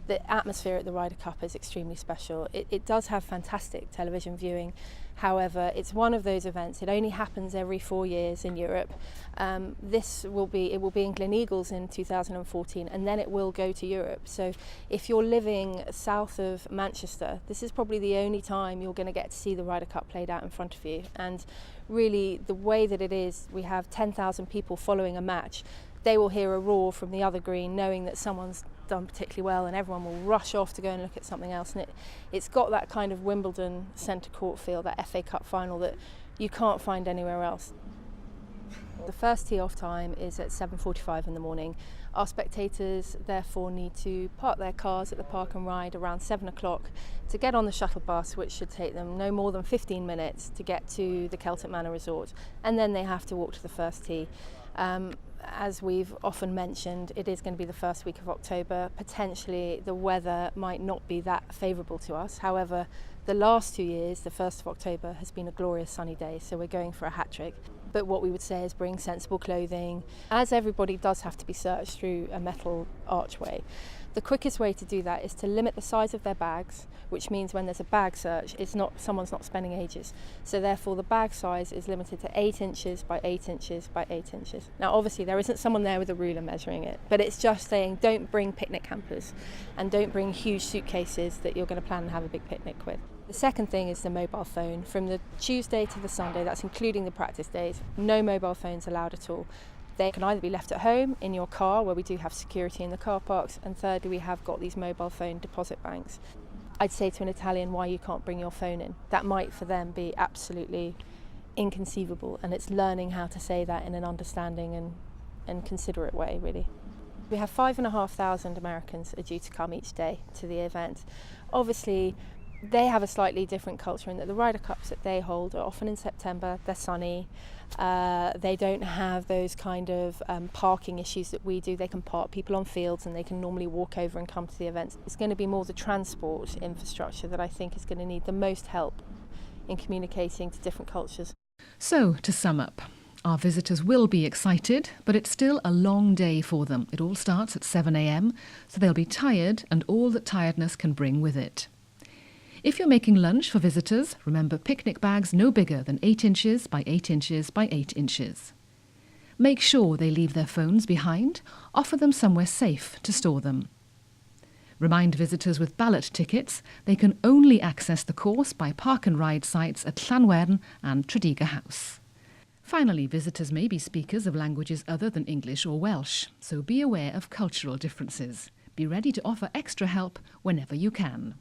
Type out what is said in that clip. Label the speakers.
Speaker 1: The atmosphere at the Ryder Cup is extremely special. It does have fantastic television viewing. However, it's one of those events. It only happens every 4 years in Europe. It will be in Gleneagles in 2014, and then it will go to Europe. So if you're living south of Manchester, this is probably the only time you're going to get to see the Ryder Cup played out in front of you. And really, the way that it is, we have 10,000 people following a match. They will hear a roar from the other green, knowing that someone's done particularly well, and everyone will rush off to go and look at something else. And it's got that kind of Wimbledon centre court feel, that FA Cup final that you can't find anywhere else. The first tee off time is at 7:45 in the morning. Our spectators therefore need to park their cars at the park and ride around 7 o'clock to get on the shuttle bus, which should take them no more than 15 minutes to get to the Celtic Manor Resort, and then they have to walk to the first tee. As we've often mentioned, it is going to be the first week of October. Potentially the weather might not be that favourable to us. However, the last 2 years, the 1st of October has been a glorious sunny day, so we're going for a hat-trick. But what we would say is bring sensible clothing. As everybody does have to be searched through a metal archway, the quickest way to do that is to limit the size of their bags, which means when there's a bag search, someone's not spending ages. So therefore the bag size is limited to 8 inches by 8 inches by 8 inches. Now obviously there isn't someone there with a ruler measuring it, but it's just saying don't bring picnic hampers and don't bring huge suitcases that you're going to plan to have a big picnic with. The second thing is the mobile phone. From the Tuesday to the Sunday, that's including the practice days, no mobile phones allowed at all. They can either be left at home, in your car, where we do have security in the car parks, and thirdly, we have got these mobile phone deposit banks. I'd say to an Italian why you can't bring your phone in. That might for them be absolutely inconceivable, and it's learning how to say that in an understanding and considerate way, really. We have 5,500 Americans are due to come each day to the event. Obviously, they have a slightly different culture in that the Ryder Cups that they hold are often in September, they're sunny, they don't have those kind of parking issues that we do. They can park people on fields and they can normally walk over and come to the events. It's going to be more the transport infrastructure that I think is going to need the most help in communicating to different cultures.
Speaker 2: So, to sum up, our visitors will be excited, but it's still a long day for them. It all starts at 7 a.m, so they'll be tired and all that tiredness can bring with it. If you're making lunch for visitors, remember picnic bags no bigger than 8 inches by 8 inches by 8 inches. Make sure they leave their phones behind, offer them somewhere safe to store them. Remind visitors with ballot tickets they can only access the course by park and ride sites at Llanwern and Tredegar House. Finally, visitors may be speakers of languages other than English or Welsh, so be aware of cultural differences. Be ready to offer extra help whenever you can.